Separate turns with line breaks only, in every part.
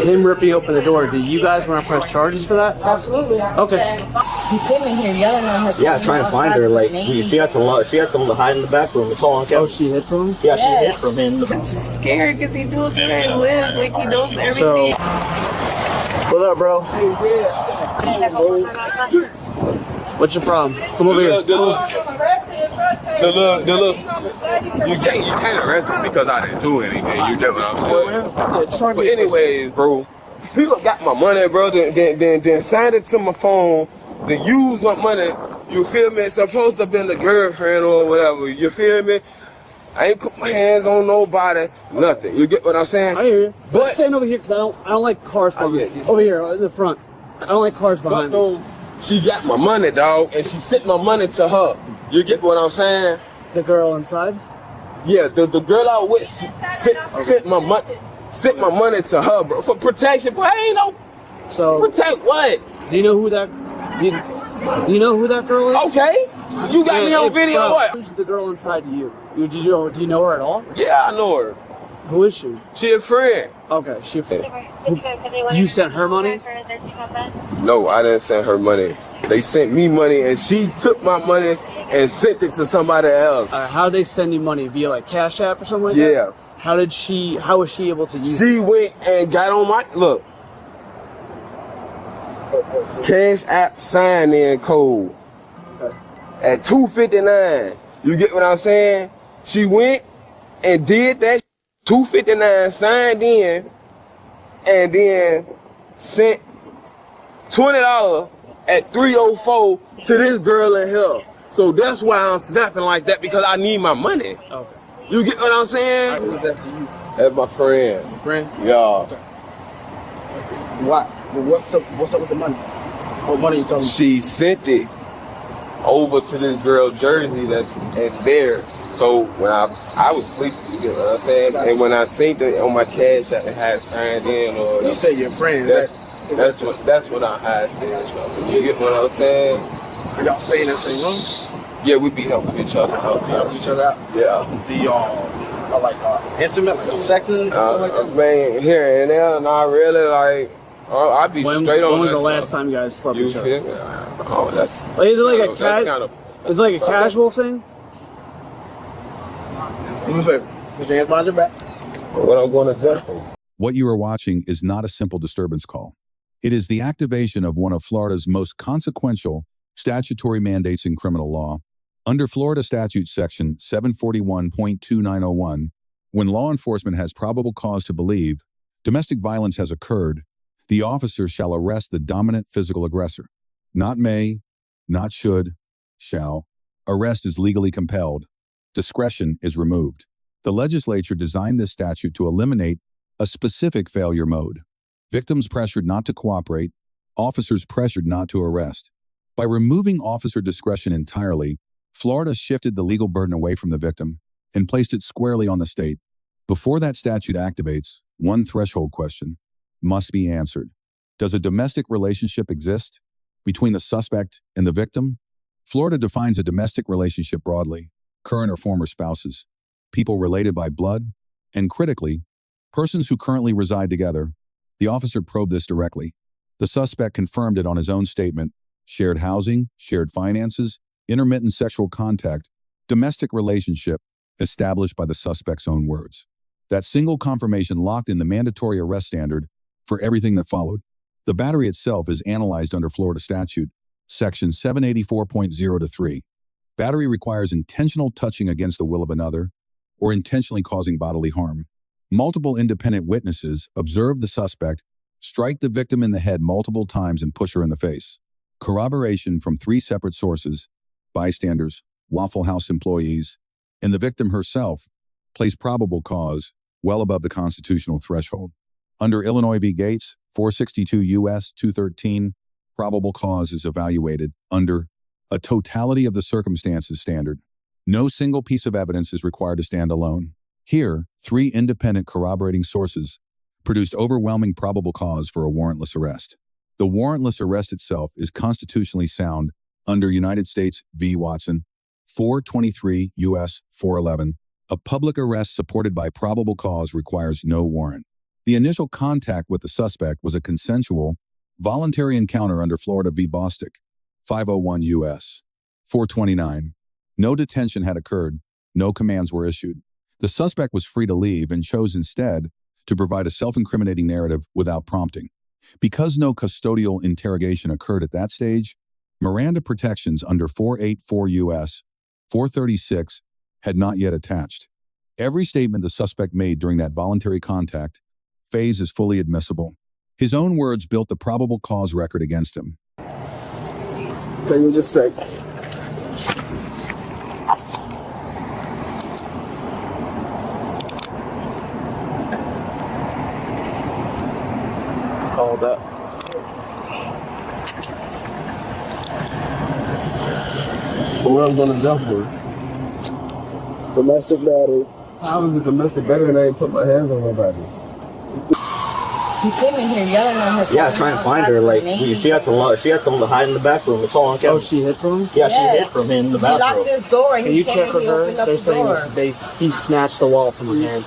him ripping open the door, do you guys want to press charges for that?
Absolutely.
Okay.
He came in here yelling at her.
Yeah, trying to find her. Like she had to hide in the back room. It's all on camera.
Oh, she hid from him?
Yeah, she hid from him.
She's scared because he knows where I live. Like, he knows everything.
So, what up, bro? What's your problem? Come over here.
You can't arrest me because I didn't do anything. You get what I'm saying? But anyways, bro, people got my money, bro. Then signed it to my phone. Then use my money. You feel me? It's supposed to have been the girlfriend or whatever. You feel me? I ain't put my hands on nobody. Nothing. You get what I'm saying?
I hear you.
But
I'm staying over here because I don't like cars behind me. Over here in the front. I don't like cars behind me.
She got my money, dog, and she sent my money to her. You get what I'm saying?
The girl inside?
Yeah, the girl I with sent my money to her, bro, for protection. But I ain't no. So protect what?
Do you know who that? Do you know who that girl is?
Okay, you got me on video.
Bro,
what?
Who's the girl inside to you? Do you know her at all?
Yeah, I know her.
Who is she?
She a friend.
Okay, she a friend. You sent her money?
No, I didn't send her money. They sent me money, and she took my money and sent it to somebody else.
How did they send you money? Via like Cash App or something like that?
Yeah.
How was she able to use it?
She went and got on my, look. Cash App sign-in code at 2:59. You get what I'm saying? She went and did that 2:59, signed in, and then sent $20 at 3:04 to this girl in here. So that's why I'm snapping like that, because I need my money.
Okay.
You get what I'm saying?
Who is that to you?
That's my friend.
Friend?
Yeah.
Okay. What's up with the money? What money you talking about?
She sent it over to this girl Jersey that's there. So when I was sleeping, you get what I'm saying? And when I seen it on my Cash App, it had signed in, or
you say your friend.
That's what I had said. You get what I'm saying?
Are y'all staying in the same room?
Yeah, we be helping each other out.
Help each other out?
Yeah.
Do y'all intimate, like sexing, stuff like that?
Man, here and there, not really. Like, I be straight on.
When was
that
the last
stuff.
time you guys slept with each other?
Oh, that's.
Like, is it like is it like a casual thing? Do me a favor. Put your hands behind your back.
What I'm going to do.
What you are watching is not a simple disturbance call. It is the activation of one of Florida's most consequential statutory mandates in criminal law. Under Florida Statute Section 741.2901, when law enforcement has probable cause to believe domestic violence has occurred, the officer shall arrest the dominant physical aggressor. Not may, not should, shall. Arrest is legally compelled. Discretion is removed. The legislature designed this statute to eliminate a specific failure mode. Victims pressured not to cooperate, officers pressured not to arrest. By removing officer discretion entirely, Florida shifted the legal burden away from the victim and placed it squarely on the state. Before that statute activates, one threshold question must be answered. Does a domestic relationship exist between the suspect and the victim? Florida defines a domestic relationship broadly: current or former spouses, people related by blood, and critically, persons who currently reside together. The officer probed this directly. The suspect confirmed it on his own statement: shared housing, shared finances, intermittent sexual contact, domestic relationship, established by the suspect's own words. That single confirmation locked in the mandatory arrest standard for everything that followed. The battery itself is analyzed under Florida Statute, Section 784.0-3. Battery requires intentional touching against the will of another or intentionally causing bodily harm. Multiple independent witnesses observed the suspect strike the victim in the head multiple times and push her in the face. Corroboration from 3 separate sources, bystanders, Waffle House employees, and the victim herself, place probable cause well above the constitutional threshold. Under Illinois v. Gates, 462 U.S. 213, probable cause is evaluated under a totality of the circumstances standard. No single piece of evidence is required to stand alone. Here, 3 independent corroborating sources produced overwhelming probable cause for a warrantless arrest. The warrantless arrest itself is constitutionally sound under United States v. Watson, 423 U.S. 411. A public arrest supported by probable cause requires no warrant. The initial contact with the suspect was a consensual, voluntary encounter under Florida v. Bostick, 501 U.S. 429. No detention had occurred, no commands were issued. The suspect was free to leave and chose instead to provide a self-incriminating narrative without prompting. Because no custodial interrogation occurred at that stage, Miranda protections under 484 U.S. 436 had not yet attached. Every statement the suspect made during that voluntary contact phase is fully admissible. His own words built the probable cause record against him.
Take me just a sec.
Called up.
So what I was on the jump for? Domestic battery. How was it domestic battery and I ain't put my hands on nobody?
He came in here yelling on her.
Yeah, trying to find her. Like, she had to hide in the bathroom. It's all on camera.
Oh, she hid from him?
Yeah, she hid from him in the
He locked
bathroom.
his door and
Can
he
you
came
check
in
with
here,
her?
opened up
They're
the
saying
door.
he snatched the wallet from her hand.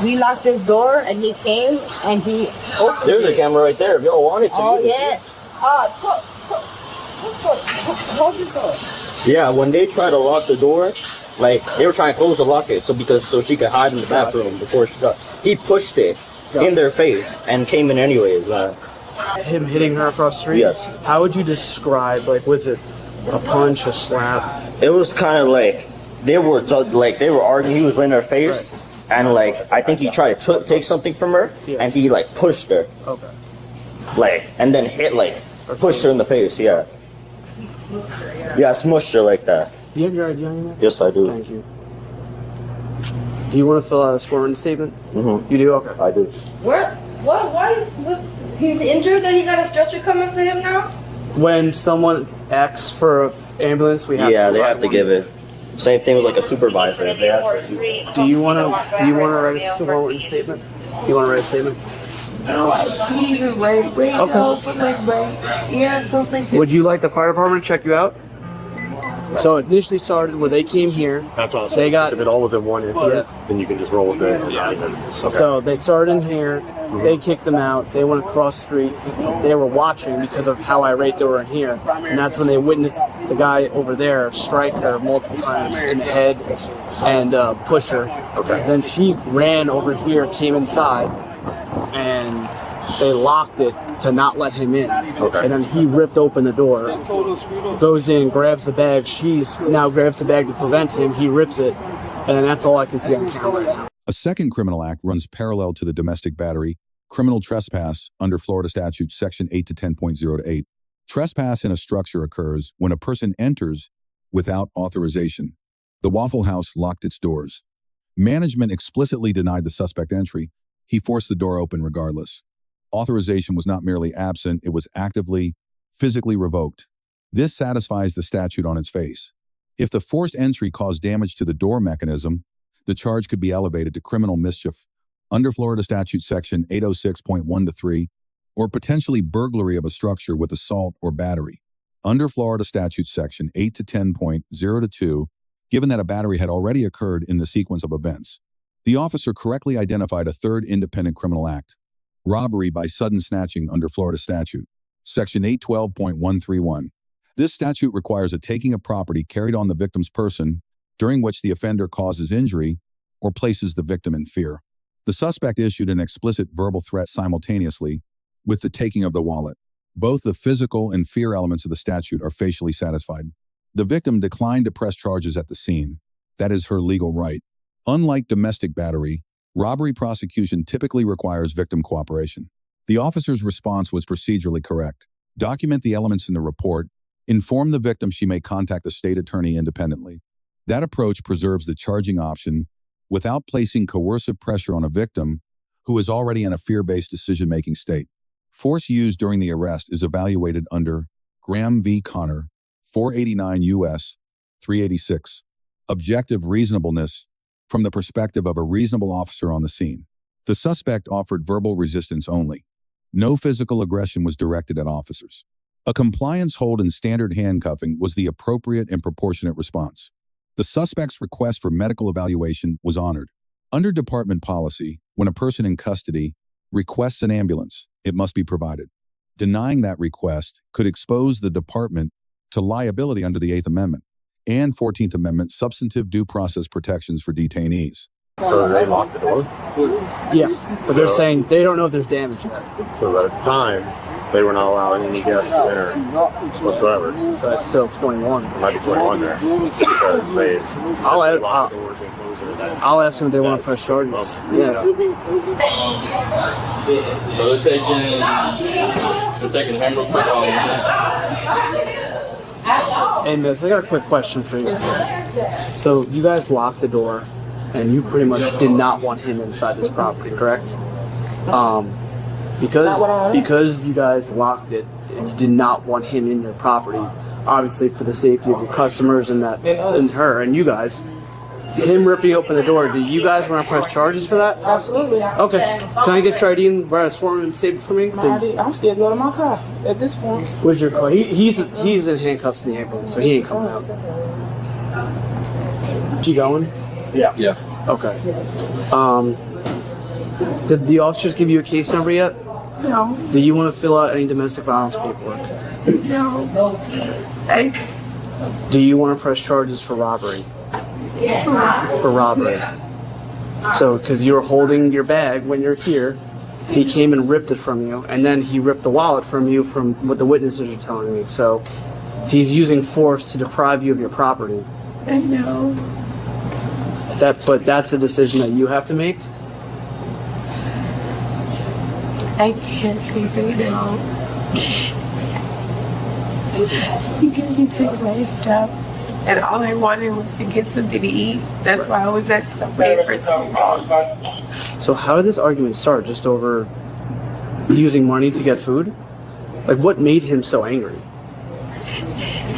We locked his door and he came and he opened
There's a
it.
camera right there. If y'all wanted to.
Oh, yeah. Hold the door.
Yeah, when they tried to lock the door, like, they were trying to close the locket so she could hide in the bathroom before she got. He pushed it in their face and came in anyways.
Him hitting her across the street?
Yes.
How would you describe, like, was it a punch, a slap?
It was kind of like they were arguing. He was in her face, and like I think he tried to take something from her, and he like pushed her,
Okay.
like, and then pushed her in the face. Yeah, smushed her like that.
Do you have your ID on you, man?
Yes, I do.
Thank you. Do you want to fill out a sworn statement?
Mm-hmm.
You do? Okay.
I do.
Why he's injured and he got a stretcher coming for him now?
When someone asks for an ambulance, we have to
They have to give it. Same thing with like a supervisor. They ask for
Do you want to write a sworn statement? You want to write a statement? Would you like the fire department to check you out? So it initially started where they came here.
That's awesome.
They got.
If it all was in one incident, then you can just roll with it.
So they started in here. They kicked them out. They went across the street. They were watching because of how irate they were in here, and that's when they witnessed the guy over there strike her multiple times in the head and push her.
Okay.
Then she ran over here, came inside, and they locked it to not let him in.
Okay.
And then he ripped open the door, goes in, grabs the bag. She now grabs the bag to prevent him. He rips it, and then that's all I can see on camera.
A second criminal act runs parallel to the domestic battery, criminal trespass under Florida Statute Section 8 to 10.0 Trespass in a structure occurs when a person enters without authorization. The Waffle House locked its doors. Management explicitly denied the suspect entry. He forced the door open regardless. Authorization was not merely absent, it was actively, physically revoked. This satisfies the statute on its face. If the forced entry caused damage to the door mechanism, the charge could be elevated to criminal mischief under Florida Statute Section 806.1-3, or potentially burglary of a structure with assault or battery. Under Florida Statute Section 8 to 10.0-2, given that a battery had already occurred in the sequence of events, the officer correctly identified a third independent criminal act, robbery by sudden snatching under Florida Statute, Section 812.131. This statute requires a taking of property carried on the victim's person during which the offender causes injury or places the victim in fear. The suspect issued an explicit verbal threat simultaneously with the taking of the wallet. Both the physical and fear elements of the statute are facially satisfied. The victim declined to press charges at the scene. That is her legal right. Unlike domestic battery, robbery prosecution typically requires victim cooperation. The officer's response was procedurally correct. Document the elements in the report. Inform the victim she may contact the state attorney independently. That approach preserves the charging option without placing coercive pressure on a victim who is already in a fear-based decision-making state. Force used during the arrest is evaluated under Graham v. Connor, 489 U.S. 386. Objective reasonableness from the perspective of a reasonable officer on the scene. The suspect offered verbal resistance only. No physical aggression was directed at officers. A compliance hold and standard handcuffing was the appropriate and proportionate response. The suspect's request for medical evaluation was honored. Under department policy, when a person in custody requests an ambulance, it must be provided. Denying that request could expose the department to liability under the 8th Amendment and 14th Amendment substantive due process protections for detainees.
So they locked the door?
Yeah, but they're saying they don't know if there's damage yet.
So that at the time, they were not allowing any guests to enter whatsoever.
So it's still 21.
There might be 21 there. Because they locked the doors and closed it.
I'll ask them if they want to press charges. Yeah.
So they're taking handbook for
Hey, miss, I got a quick question for you. So you guys locked the door, and you pretty much did not want him inside this property, correct? Because you guys locked it, and you did not want him in your property, obviously for the safety of your customers and her and you guys. Him ripping open the door, do you guys want to press charges for that?
Absolutely.
Okay. Can I get your ID and write a sworn and save it for me?
I'm scared to go to my car at this point.
Where's your car? He's in handcuffs in the ambulance, so he ain't coming out. She going?
Yeah.
Okay. Did the officers give you a case number yet?
No.
Do you want to fill out any domestic violence paperwork?
No. Thanks.
Do you want to press charges for robbery? For robbery. So, because you were holding your bag when you're here, he came and ripped it from you, and then he ripped the wallet from you from what the witnesses are telling me. So, he's using force to deprive you of your property.
I know.
But that's a decision that you have to make.
I can't figure it out. Because he took my stuff, and all I wanted was to get something to eat. That's why I was at Subway for so long.
So how did this argument start? Just over using money to get food? Like, what made him so angry?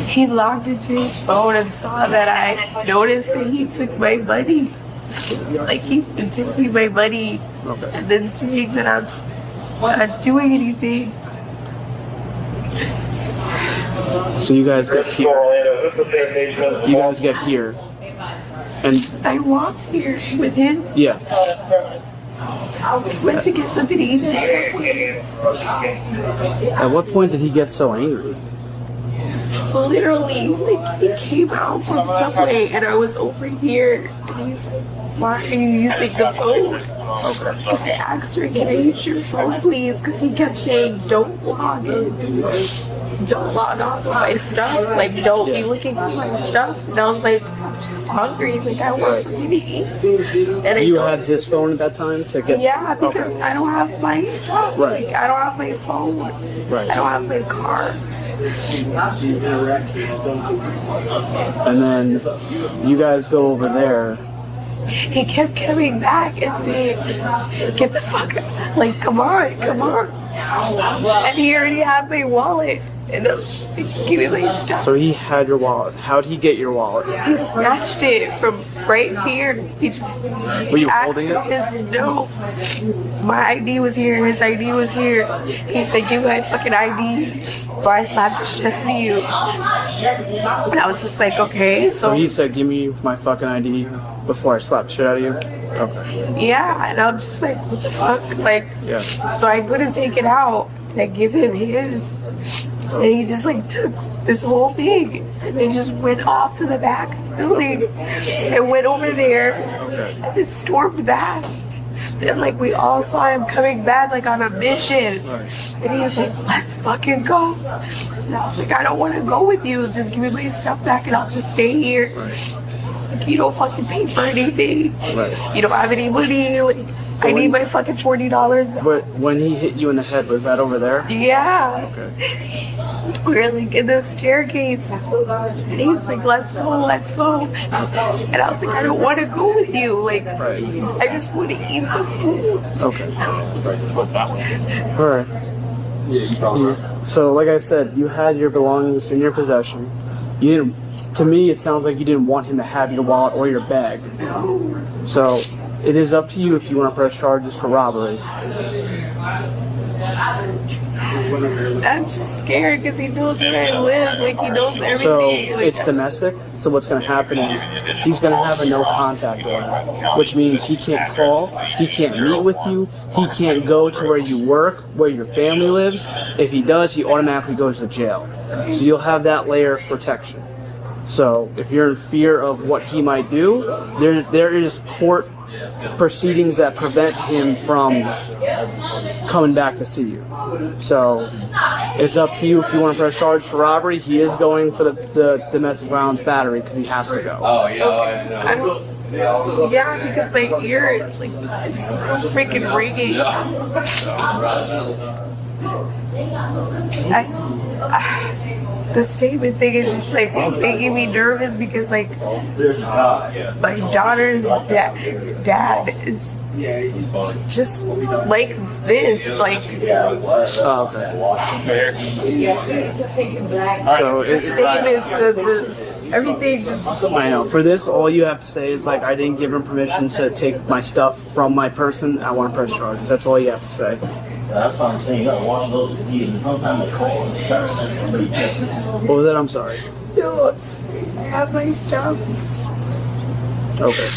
He logged into his phone and saw that I noticed that he took my money. Like, he's been taking my money and then saying that I'm not doing anything.
So you guys get here. And
I walked here with him.
yeah.
I went to get something to eat.
At what point did he get so angry?
Literally, like, he came out from Subway and I was over here and he's like, why are you using the phone? Because I asked her, can I use your phone please? Because he kept saying, don't log in. Don't log off of my stuff. Like, don't be looking at my stuff. And I was like, I'm just hungry. Like, I want something to eat. And
You had his phone at that time to get...
yeah, because I don't have my stuff.
Right.
Like, I don't have my phone.
Right.
I don't have my car.
And then you guys go over there.
He kept coming back and saying, get the fuck out. Like, come on. And he already had my wallet. And I was like, give me my stuff.
So he had your wallet. How'd he get your wallet?
He snatched it from right here. He just
Were you
asked
holding
for
it?
no. My ID was here. His ID was here. He said, give me my fucking ID. So I slapped the shit out of you. And I was just like, okay.
So he said, give me my fucking ID before I slap the shit out of you? Okay.
yeah. And I'm just like, what the fuck? Like,
Yeah.
so I couldn't take it out. And I give him his. And he just like took this whole thing and then just went off to the back building and went over there and then stormed back. And like we all saw him coming back like on a mission. And he was like, let's fucking go. And I was like, I don't want to go with you. Just give me my stuff back and I'll just stay here. He's like, you don't fucking pay for anything. You don't have any money. Like, I need my fucking $40.
But when he hit you in the head, was that over there?
Yeah.
Okay.
We were like in the staircase. And he was like, let's go. And I was like, I don't want to go with you. Like, I just want to eat some food.
Okay. Alright. So, like I said, you had your belongings in your possession. You didn't. To me, it sounds like you didn't want him to have your wallet or your bag. So, it is up to you if you want to press charges for robbery.
I'm just scared because he knows where I live. Like, he knows everything.
So
Like,
it's domestic. So what's going to happen is he's going to have a no contact order, which means he can't call, he can't meet with you, he can't go to where you work, where your family lives. If he does, he automatically goes to jail. So you'll have that layer of protection. So if you're in fear of what he might do, there is court proceedings that prevent him from coming back to see you. So it's up to you if you want to press charge for robbery. He is going for the domestic violence battery because he has to go.
Yeah, because my ear is like, it's so freaking ringing. The statement thing is just like making me nervous because like my daughter's dad is just like this, like.
Oh, okay. So
The statements, the everything just.
I know. For this, all you have to say is like, I didn't give him permission to take my stuff from my person. I want to press charges. That's all you have to say.
That's what I'm saying. You gotta watch those kids. And sometimes they call and they try to send somebody pictures.
What was that? I'm sorry.
No, I'm sorry. I have my stuff.
Okay.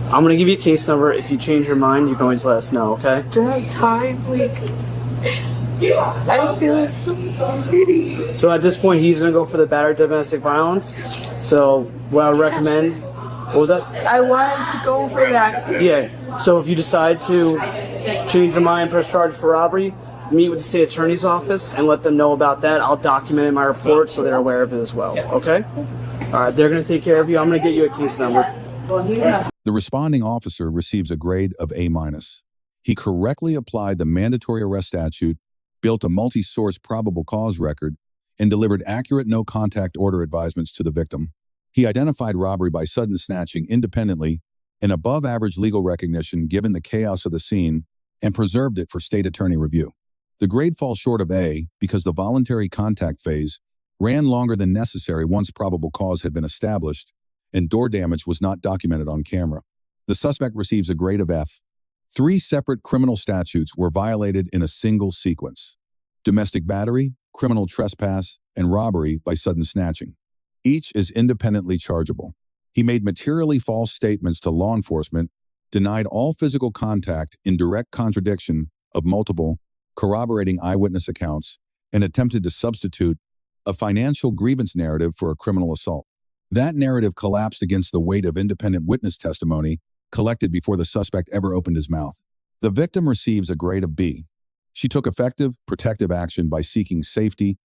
I'm gonna give you a case number. If you change your mind, you can always let us know, okay?
Do I have time? Like, I feel so pretty.
So at this point, he's gonna go for the battered domestic violence. So what I would recommend, what was that?
I want him to go for that.
Yeah. So if you decide to change your mind, press charge for robbery, meet with the state attorney's office and let them know about that. I'll document it in my report so they're aware of it as well. Okay? All right. They're gonna take care of you. I'm gonna get you a case number.
The responding officer receives a grade of A-. He correctly applied the mandatory arrest statute, built a multi-source probable cause record, and delivered accurate no-contact order advisements to the victim. He identified robbery by sudden snatching independently and above-average legal recognition given the chaos of the scene, and preserved it for state attorney review. The grade falls short of A because the voluntary contact phase ran longer than necessary once probable cause had been established, and door damage was not documented on camera. The suspect receives a grade of F. 3 separate criminal statutes were violated in a single sequence: domestic battery, criminal trespass, and robbery by sudden snatching. Each is independently chargeable. He made materially false statements to law enforcement, denied all physical contact in direct contradiction of multiple corroborating eyewitness accounts, and attempted to substitute a financial grievance narrative for a criminal assault. That narrative collapsed against the weight of independent witness testimony collected before the suspect ever opened his mouth. The victim receives a grade of B. She took effective, protective action by seeking safety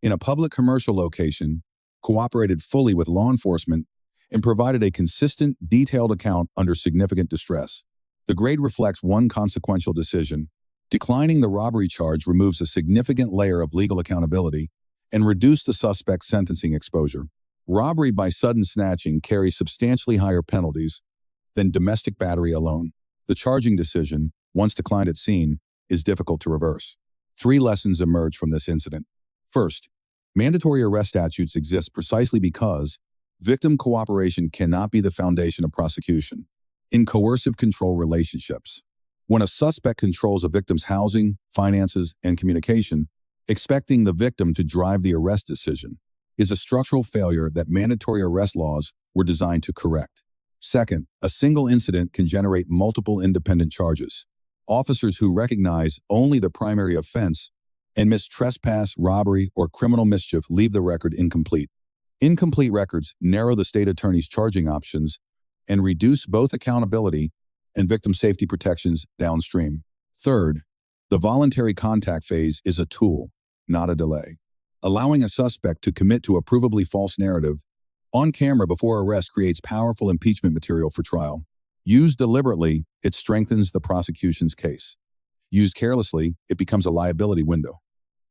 in a public commercial location, cooperated fully with law enforcement, and provided a consistent, detailed account under significant distress. The grade reflects one consequential decision. Declining the robbery charge removes a significant layer of legal accountability and reduced the suspect's sentencing exposure. Robbery by sudden snatching carries substantially higher penalties than domestic battery alone. The charging decision, once declined at scene, is difficult to reverse. 3 lessons emerge from this incident. First, mandatory arrest statutes exist precisely because victim cooperation cannot be the foundation of prosecution. In coercive control relationships, when a suspect controls a victim's housing, finances, and communication, expecting the victim to drive the arrest decision is a structural failure that mandatory arrest laws were designed to correct. Second, a single incident can generate multiple independent charges. Officers who recognize only the primary offense and miss trespass, robbery, or criminal mischief leave the record incomplete. Incomplete records narrow the state attorney's charging options and reduce both accountability and victim safety protections downstream. Third, the voluntary contact phase is a tool, not a delay. Allowing a suspect to commit to a provably false narrative on camera before arrest creates powerful impeachment material for trial. Used deliberately, it strengthens the prosecution's case. Used carelessly, it becomes a liability window.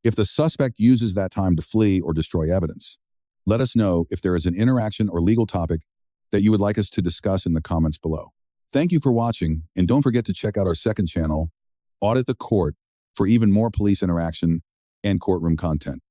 If the suspect uses that time to flee or destroy evidence, let us know if there is an interaction or legal topic that you would like us to discuss in the comments below. Thank you for watching, and don't forget to check out our second channel, Audit the Court, for even more police interaction and courtroom content.